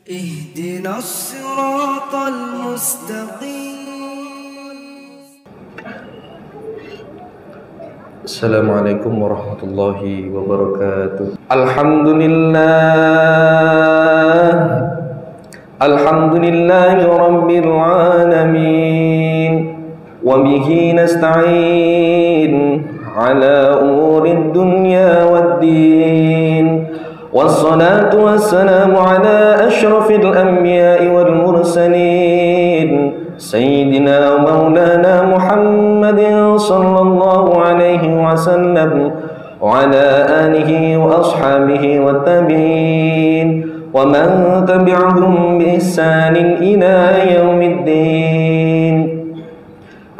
اهدنا الصراط المستقيم. Assalamualaikum warahmatullahi wabarakatuh. Alhamdulillahi rabbil alamin, wa bihi nasta'in ala umurid dunya waddin, wassalatu wassalamu ala ashrafil anbiya'i wal mursalin, Sayyidina Maulana Muhammadin sallallahu alaihi wasallam wa ala alihi wa ashabihi wa tabi'in wa man tabi'ahum bi ihsanin ila yaumiddin.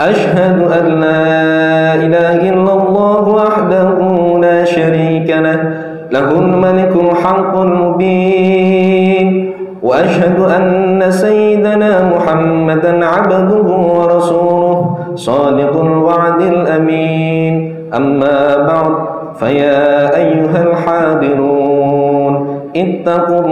Ashhadu an la ilaha illallah wahdahu la syarika lah, lahul malikul haqqul mubin. وأشهد أن سيدنا محمدا عبده ورسوله صادق الوعد الأمين. أما بعد فيا أيها الحاضرون اتقوا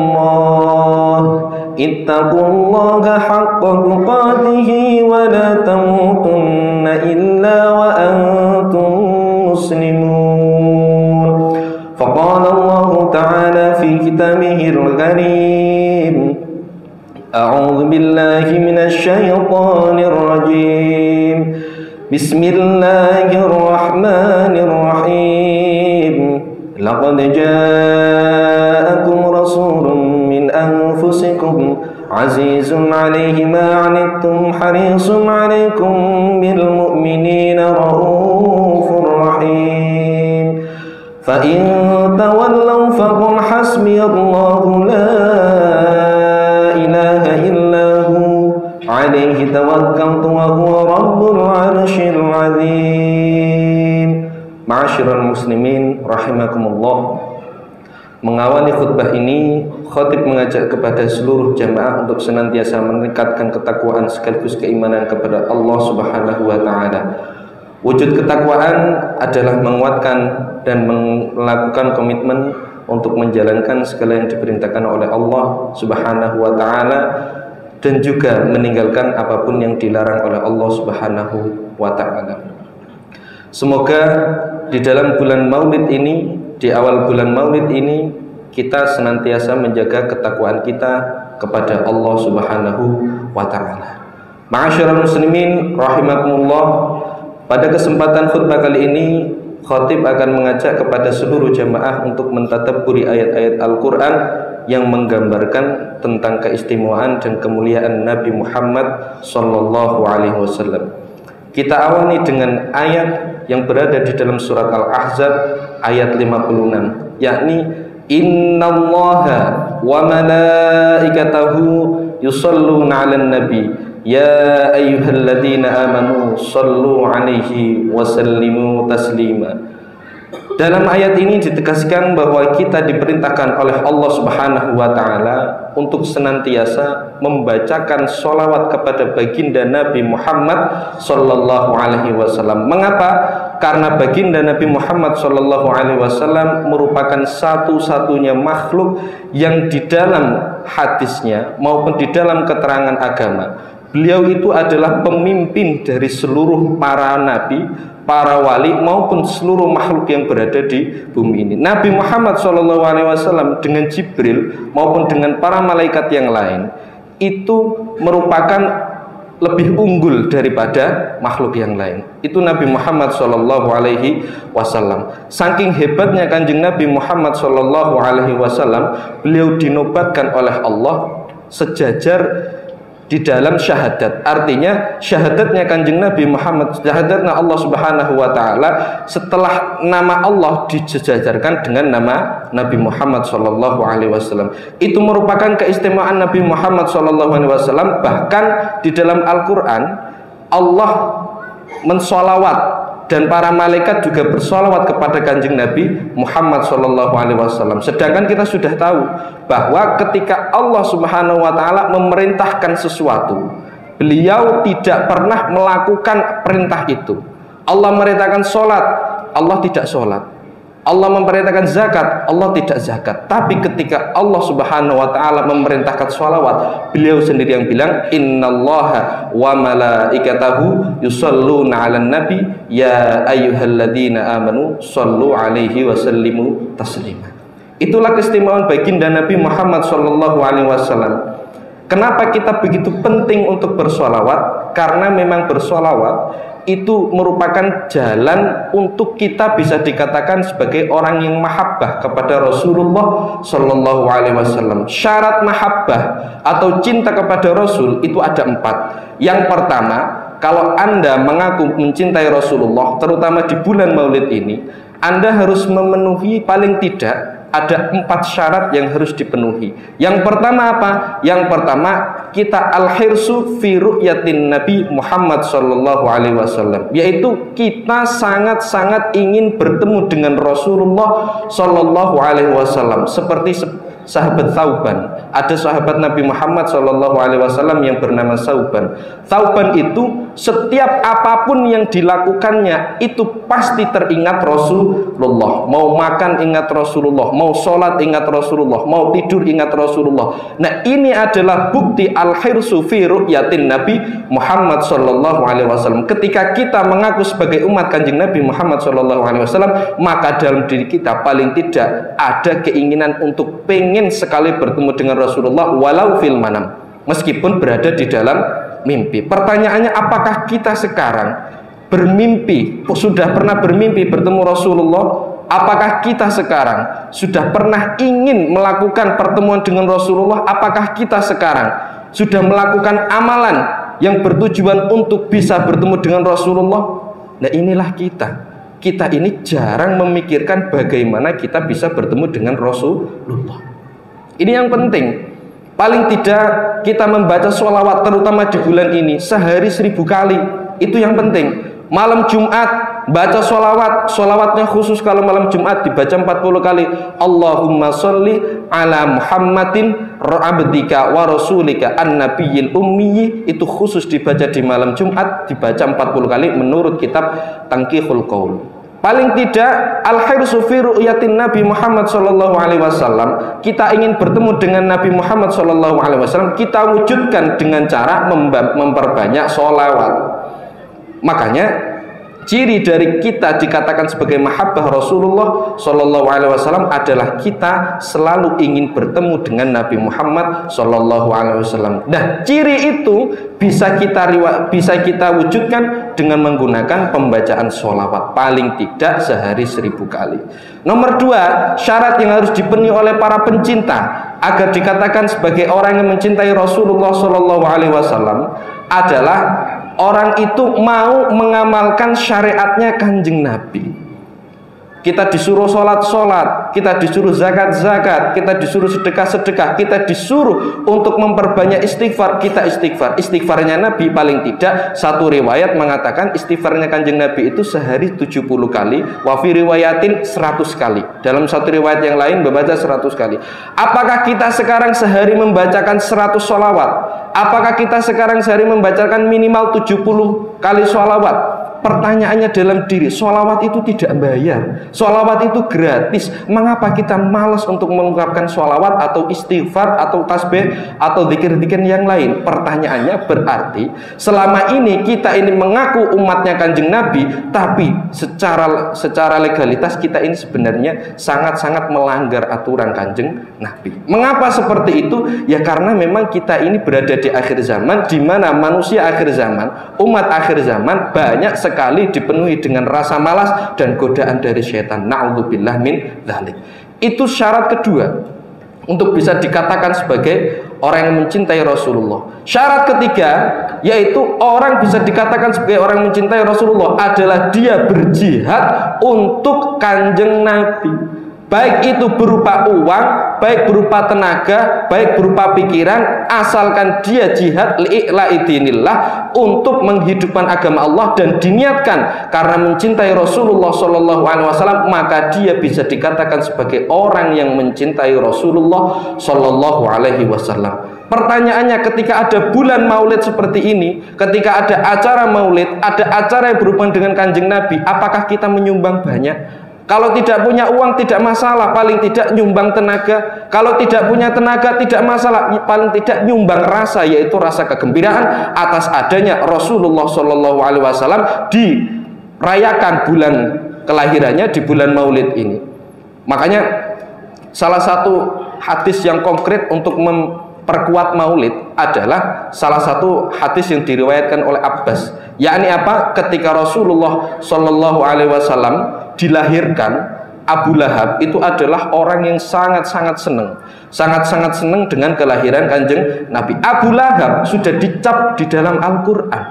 الله حق تقاته ولا تموتن إلا وأنتم مسلمون. فقال الله تعالى في كتابه الكريم: أعوذ بالله من الشيطان الرجيم. بسم الله الرحمن الرحيم. لقد جاءكم رسول من أنفسكم عزيز عليه ما عنتم حريص عليكم بالمؤمنين رؤوف رحيم. فإن تولوا فقل حسبي الله لا إله إلا هو عليه توكلت وهو رب العرش العظيم. Ma'asyiral muslimin rahimakumullah. Mengawali khutbah ini, khatib mengajak kepada seluruh jamaah untuk senantiasa meningkatkan ketakwaan sekaligus keimanan kepada Allah Subhanahu wa taala. Wujud ketakwaan adalah menguatkan dan melakukan komitmen untuk menjalankan segala yang diperintahkan oleh Allah Subhanahu wa taala dan juga meninggalkan apapun yang dilarang oleh Allah Subhanahu wa taala. Semoga di dalam bulan Maulid ini, di awal bulan Maulid ini, kita senantiasa menjaga ketakwaan kita kepada Allah Subhanahu wa taala. Ma'asyiral muslimin rahimakumullah. Pada kesempatan khutbah kali ini, khatib akan mengajak kepada seluruh jamaah untuk mentadabburi ayat-ayat Al-Quran yang menggambarkan tentang keistimewaan dan kemuliaan Nabi Muhammad sallallahu alaihi wasallam. Kita awali dengan ayat yang berada di dalam surat Al-Ahzab ayat 56, yakni innallaha wa malaikatahu yusholluna 'alan nabi ya ayyuhalladzina amanu shallu 'alaihi wa sallimu taslima. Dalam ayat ini ditegaskan bahwa kita diperintahkan oleh Allah Subhanahu wa taala untuk senantiasa membacakan sholawat kepada baginda Nabi Muhammad sallallahu alaihi wasallam. Mengapa? Karena baginda Nabi Muhammad sallallahu alaihi wasallam merupakan satu-satunya makhluk yang di dalam hadisnya maupun di dalam keterangan agama, beliau itu adalah pemimpin dari seluruh para nabi, para wali maupun seluruh makhluk yang berada di bumi ini. Nabi Muhammad SAW dengan Jibril maupun dengan para malaikat yang lain itu merupakan lebih unggul daripada makhluk yang lain. Itu Nabi Muhammad SAW. Saking hebatnya kanjeng Nabi Muhammad SAW, beliau dinobatkan oleh Allah sejajar di dalam syahadat. Artinya syahadatnya kanjeng Nabi Muhammad, syahadatnya Allah Subhanahu wa taala, setelah nama Allah disejajarkan dengan nama Nabi Muhammad sallallahu alaihi wasallam. Itu merupakan keistimewaan Nabi Muhammad sallallahu alaihi wasallam. Bahkan di dalam Al-Qur'an Allah mensolawat dan para malaikat juga bersolawat kepada kanjeng Nabi Muhammad SAW. Sedangkan kita sudah tahu bahwa ketika Allah Subhanahu wa taala memerintahkan sesuatu, beliau tidak pernah melakukan perintah itu. Allah merintahkan sholat, Allah tidak sholat. Allah memerintahkan zakat, Allah tidak zakat. Tapi ketika Allah Subhanahu wa taala memerintahkan sholawat, beliau sendiri yang bilang, innallaha wa malaikatahu yusholluna 'alan nabi ya ayyuhalladzina amanu shollu 'alaihi wa sallimu taslima. Itulah keistimewaan baginda Nabi Muhammad sallallahu alaihi wasallam. Kenapa kita begitu penting untuk bersholawat? Karena memang bersholawat itu merupakan jalan untuk kita bisa dikatakan sebagai orang yang mahabbah kepada Rasulullah Sallallahu Alaihi Wasallam. Syarat mahabbah atau cinta kepada Rasul itu ada 4. Yang pertama, kalau Anda mengaku mencintai Rasulullah, terutama di bulan Maulid ini, Anda harus memenuhi paling tidak ada 4 syarat yang harus dipenuhi. Yang pertama apa? Yang pertama, kita al-hirsu fi ru'yatin Nabi Muhammad sallallahu alaihi wasallam, yaitu kita sangat-sangat ingin bertemu dengan Rasulullah sallallahu alaihi wasallam, seperti sahabat Thauban. Ada sahabat Nabi Muhammad sallallahu alaihi wasallam yang bernama Thauban. Thauban itu setiap apapun yang dilakukannya itu pasti teringat Rasulullah. Mau makan ingat Rasulullah, mau sholat ingat Rasulullah, mau tidur ingat Rasulullah. Nah, ini adalah bukti al-hirsu fi ru'yatin Nabi Muhammad sallallahu alaihi wasallam. Ketika kita mengaku sebagai umat Kanjeng Nabi Muhammad sallallahu alaihi wasallam, maka dalam diri kita paling tidak ada keinginan untuk pengen sekali bertemu dengan Rasulullah walau fil manam, meskipun berada di dalam mimpi. Pertanyaannya, apakah kita sekarang bermimpi, sudah pernah bermimpi bertemu Rasulullah? Apakah kita sekarang sudah pernah ingin melakukan pertemuan dengan Rasulullah? Apakah kita sekarang sudah melakukan amalan yang bertujuan untuk bisa bertemu dengan Rasulullah? Nah, inilah kita. Kita ini jarang memikirkan bagaimana kita bisa bertemu dengan Rasulullah. Ini yang penting. Paling tidak kita membaca sholawat, terutama di bulan ini, sehari 1000 kali. Itu yang penting. Malam Jumat baca sholawat. Sholawatnya khusus kalau malam Jumat dibaca 40 kali. Allahumma sholli ala Muhammadin abdika wa rasulika an-nabiyil ummi. Itu khusus dibaca di malam Jumat, dibaca 40 kali menurut kitab Tanqihul Qaul. Paling tidak al-hirsu fi ru'yatin Nabi Muhammad sallallahu alaihi wasallam, kita ingin bertemu dengan Nabi Muhammad sallallahu alaihi wasallam, kita wujudkan dengan cara memperbanyak sholawat. Makanya ciri dari kita dikatakan sebagai mahabbah Rasulullah sallallahu alaihi wasallam adalah kita selalu ingin bertemu dengan Nabi Muhammad sallallahu alaihi wasallam. Nah, ciri itu bisa kita wujudkan dengan menggunakan pembacaan sholawat paling tidak sehari 1000 kali. Nomor 2, syarat yang harus dipenuhi oleh para pencinta agar dikatakan sebagai orang yang mencintai Rasulullah sallallahu alaihi wasallam adalah orang itu mau mengamalkan syariatnya Kanjeng Nabi. Kita disuruh sholat-sholat, kita disuruh zakat-zakat, kita disuruh sedekah-sedekah, kita disuruh untuk memperbanyak istighfar, kita istighfar. Istighfarnya Nabi paling tidak, satu riwayat mengatakan istighfarnya Kanjeng Nabi itu sehari 70 kali, wa fi riwayatin 100 kali. Dalam satu riwayat yang lain membaca 100 kali. Apakah kita sekarang sehari membacakan 100 sholawat? Apakah kita sekarang sehari membacakan minimal 70 kali sholawat? Pertanyaannya dalam diri, sholawat itu tidak bayar, sholawat itu gratis. Mengapa kita malas untuk mengungkapkan sholawat atau istighfar atau tasbih atau zikir-zikir yang lain? Pertanyaannya berarti selama ini kita ini mengaku umatnya Kanjeng Nabi, tapi secara legalitas kita ini sebenarnya sangat-sangat melanggar aturan Kanjeng Nabi. Mengapa seperti itu? Ya karena memang kita ini berada di akhir zaman, di mana manusia akhir zaman, umat akhir zaman banyak sekali dipenuhi dengan rasa malas dan godaan dari syaitan. Na'udzubillah min dzalik. Itu syarat kedua untuk bisa dikatakan sebagai orang yang mencintai Rasulullah. Syarat ketiga, yaitu orang bisa dikatakan sebagai orang yang mencintai Rasulullah adalah dia berjihad untuk Kanjeng Nabi. Baik itu berupa uang, baik berupa tenaga, baik berupa pikiran, asalkan dia jihad li'i'la'i dinillah, untuk menghidupkan agama Allah dan diniatkan karena mencintai Rasulullah SAW, maka dia bisa dikatakan sebagai orang yang mencintai Rasulullah SAW. Pertanyaannya, ketika ada bulan Maulid seperti ini, ketika ada acara Maulid, ada acara yang berhubungan dengan Kanjeng Nabi, apakah kita menyumbang banyak? Kalau tidak punya uang tidak masalah, paling tidak nyumbang tenaga. Kalau tidak punya tenaga tidak masalah, paling tidak nyumbang rasa, yaitu rasa kegembiraan atas adanya Rasulullah Shallallahu Alaihi Wasallam dirayakan bulan kelahirannya di bulan Maulid ini. Makanya salah satu hadis yang konkret untuk memperkuat Maulid adalah salah satu hadis yang diriwayatkan oleh Abbas. Yakni apa? Ketika Rasulullah Shallallahu Alaihi Wasallam dilahirkan, Abu Lahab itu adalah orang yang sangat-sangat senang dengan kelahiran kanjeng Nabi. Abu Lahab sudah dicap di dalam Al-Quran.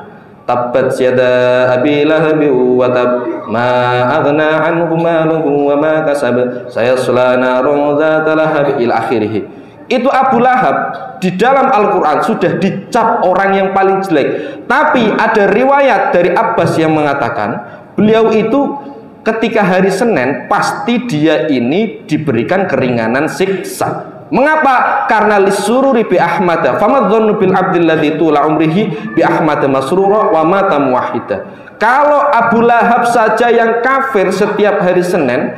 Tabbat yada Abi Lahab wa tab ma aghna anhu maluhu wa ma kasab sayasla narun dzata lahab ila akhirih. Itu Abu Lahab di dalam Al-Quran sudah dicap orang yang paling jelek. Tapi ada riwayat dari Abbas yang mengatakan beliau itu ketika hari Senin pasti dia ini diberikan keringanan siksa. Mengapa? Karena lisururi bi Ahmad famadzannu bil abdilladzi tula umrihi bi Ahmad masrura wa mata muwahhida. Kalau Abu Lahab saja yang kafir setiap hari Senin,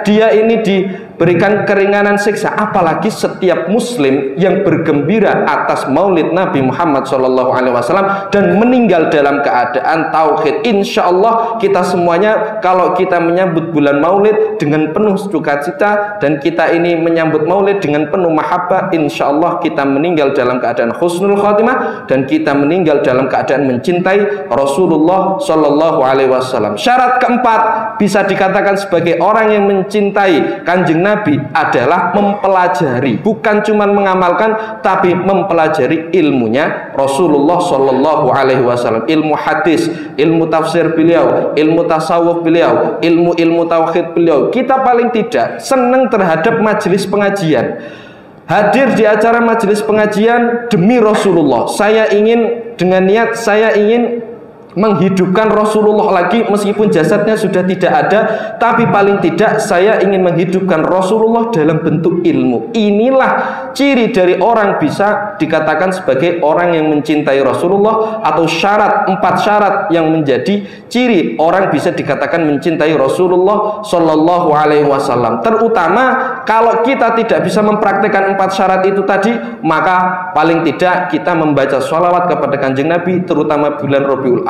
dia ini diberikan keringanan siksa, apalagi setiap muslim yang bergembira atas Maulid Nabi Muhammad SAW dan meninggal dalam keadaan tauhid. Insya Allah kita semuanya kalau kita menyambut bulan Maulid dengan penuh sukacita dan kita ini menyambut Maulid dengan penuh mahabbah, insya Allah kita meninggal dalam keadaan husnul khotimah dan kita meninggal dalam keadaan mencintai Rasulullah Sallallahu Alaihi Wasallam. Syarat keempat bisa dikatakan sebagai orang yang mencintai kanjeng Nabi adalah mempelajari, bukan cuma mengamalkan, tapi mempelajari ilmunya Rasulullah Sallallahu Alaihi Wasallam. Ilmu hadis, ilmu tafsir beliau, ilmu tasawuf beliau, ilmu tauhid beliau. Kita paling tidak senang terhadap majelis pengajian. Hadir di acara majelis pengajian demi Rasulullah. Saya ingin dengan niat saya ingin menghidupkan Rasulullah lagi meskipun jasadnya sudah tidak ada, tapi paling tidak saya ingin menghidupkan Rasulullah dalam bentuk ilmu. Inilah ciri dari orang bisa dikatakan sebagai orang yang mencintai Rasulullah, atau empat syarat yang menjadi ciri orang bisa dikatakan mencintai Rasulullah Shallallahu Alaihi Wasallam. Terutama kalau kita tidak bisa mempraktekkan empat syarat itu tadi, maka paling tidak kita membaca sholawat kepada kanjeng Nabi, terutama bulan Rabiul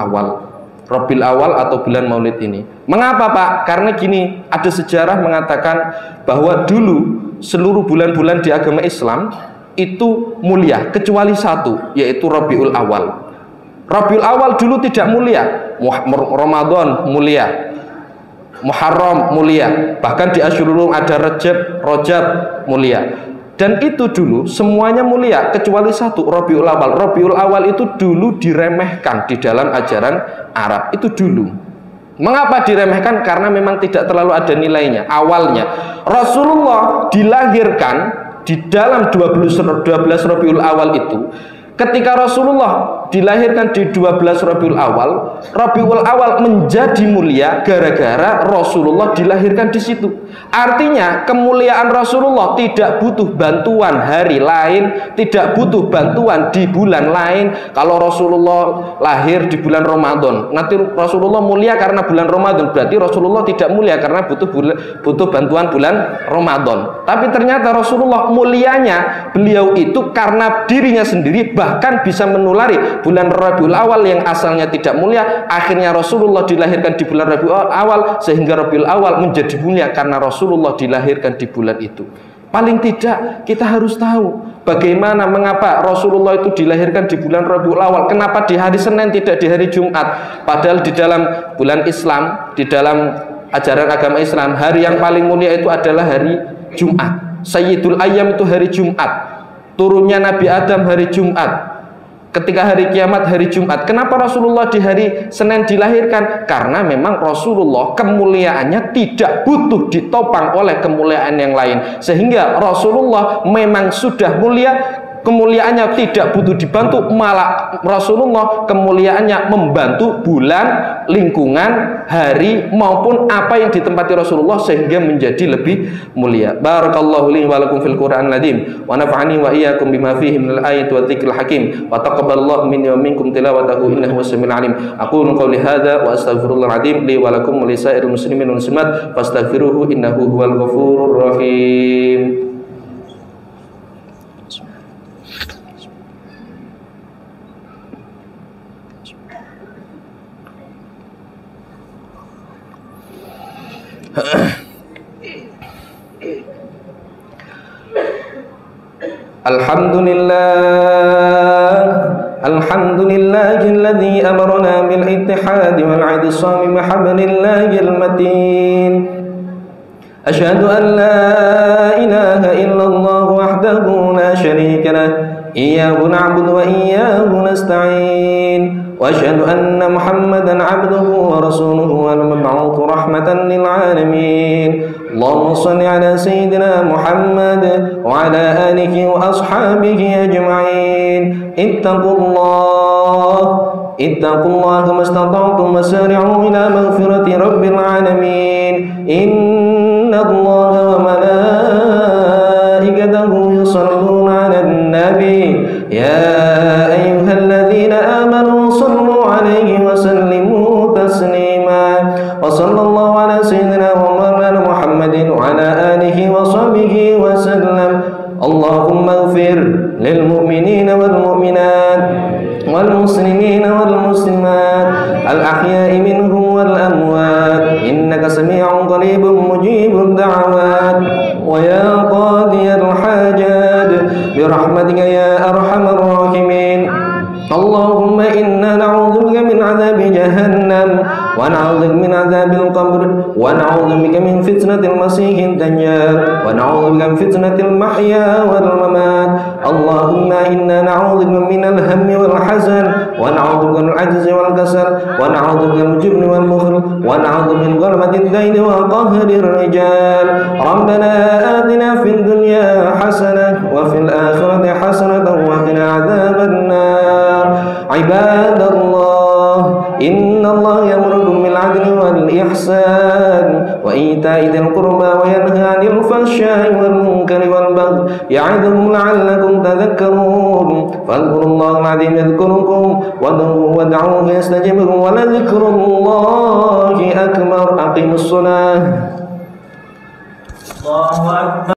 Awal atau bulan Maulid ini. Mengapa Pak? Karena gini, ada sejarah mengatakan bahwa dulu seluruh bulan-bulan di agama Islam itu mulia kecuali satu, yaitu Rabiul Awal. Rabiul Awal dulu tidak mulia. Ramadan mulia, Muharram mulia, bahkan di Asyurul ada Rajab mulia. Dan itu dulu semuanya mulia kecuali satu, Rabiul Awal. Rabiul Awal itu dulu diremehkan di dalam ajaran Arab. Itu dulu. Mengapa diremehkan? Karena memang tidak terlalu ada nilainya. Awalnya Rasulullah dilahirkan di dalam 12 Rabiul Awal itu. Ketika Rasulullah dilahirkan di 12 Rabiul Awal menjadi mulia gara-gara Rasulullah dilahirkan di situ. Artinya kemuliaan Rasulullah tidak butuh bantuan hari lain, tidak butuh bantuan di bulan lain. Kalau Rasulullah lahir di bulan Ramadan, nanti Rasulullah mulia karena bulan Ramadan, berarti Rasulullah tidak mulia karena butuh bantuan bulan Ramadan. Tapi ternyata Rasulullah mulianya beliau itu karena dirinya sendiri, bahkan bisa menulari bulan Rabiul Awal yang asalnya tidak mulia. Akhirnya Rasulullah dilahirkan di bulan Rabiul Awal, sehingga Rabiul Awal menjadi mulia karena Rasulullah dilahirkan di bulan itu. Paling tidak kita harus tahu bagaimana, mengapa Rasulullah itu dilahirkan di bulan Rabiul Awal. Kenapa di hari Senin tidak di hari Jumat? Padahal di dalam bulan Islam, di dalam ajaran agama Islam, hari yang paling mulia itu adalah hari Jumat. Sayyidul Ayyam itu hari Jumat. Turunnya Nabi Adam hari Jumat. Ketika hari kiamat hari Jumat. Kenapa Rasulullah di hari Senin dilahirkan? Karena memang Rasulullah kemuliaannya tidak butuh ditopang oleh kemuliaan yang lain. Sehingga Rasulullah memang sudah mulia kemuliaannya tidak butuh dibantu, malah Rasulullah kemuliaannya membantu bulan, lingkungan, hari maupun apa yang ditempati Rasulullah sehingga menjadi lebih mulia. Barakallahu li wa lakum fil Qur'anil azim wa nafa'ani wa iyyakum bima fihi minal ayati wa dzikril hakim wa taqabbalallahu minni wa minkum tilawatahu innahu was-sami'ul alim. Aqulu qawli hadza wa astaghfirullahal azim li wa lakum wa lisairil muslimin wal muslimat fastaghfiruhu innahu huwal ghafurur rahim. Alhamdulillahilladzi amarna bil ittihadi wal 'idisami bihablillahil matin. Asyhadu an la ilaha illallah wahdahu la syarika lah, iyyahu na'budu wa iyyahu nasta'in. وأشهد أن محمدا عبده ورسوله والمبعوث رحمة للعالمين. اللهم صل على سيدنا محمد وعلى آله وأصحابه أجمعين. اتقوا الله ما استطعتم وسارعوا إلى مغفرة رب العالمين. إن الله وملائكته يصلون على النبي يا أيها الذين آمنوا صلوا عليه وسلموا تسليما. وصلى الله على سيدنا ومولانا محمد وعلى آله وصحبه وسلم. اللهم اغفر للمؤمنين والمؤمنات والمسلمين والمسلمات الأحياء منهم والأموات إنك سميع قريب مجيب الدعوات ويا قاضي الحاجات برحمتك يا أرحم الراحمين. اللهم إنا نعوذ بك من عذاب جهنم ونعوذ بك من عذاب القبر ونعوذ بك من فتنة المسيح الدجال ونعوذ بك من فتنة المحيا والممات. اللهم إنا نعوذ بك من الهم والحزن ونعوذ بك من العجز والكسل ونعوذ بك من الجبن والبخل ونعوذ من غلبة الدين وقهر الرجال. ربنا آتنا في الدنيا حسنة وفي الآخرة حسنة وقنا عذاب النار. عباد الله إن الله يأمركم بالعدل والإحسان وإيتاء ذي القربى وينهى عن الفحشاء والمنكر والبغي يعظكم لعلكم تذكرون. فاذكروا الله العظيم يذكركم وادعوه يستجب لكم ولذكر الله أكبر. أقيموا الصلاة. الله أكبر.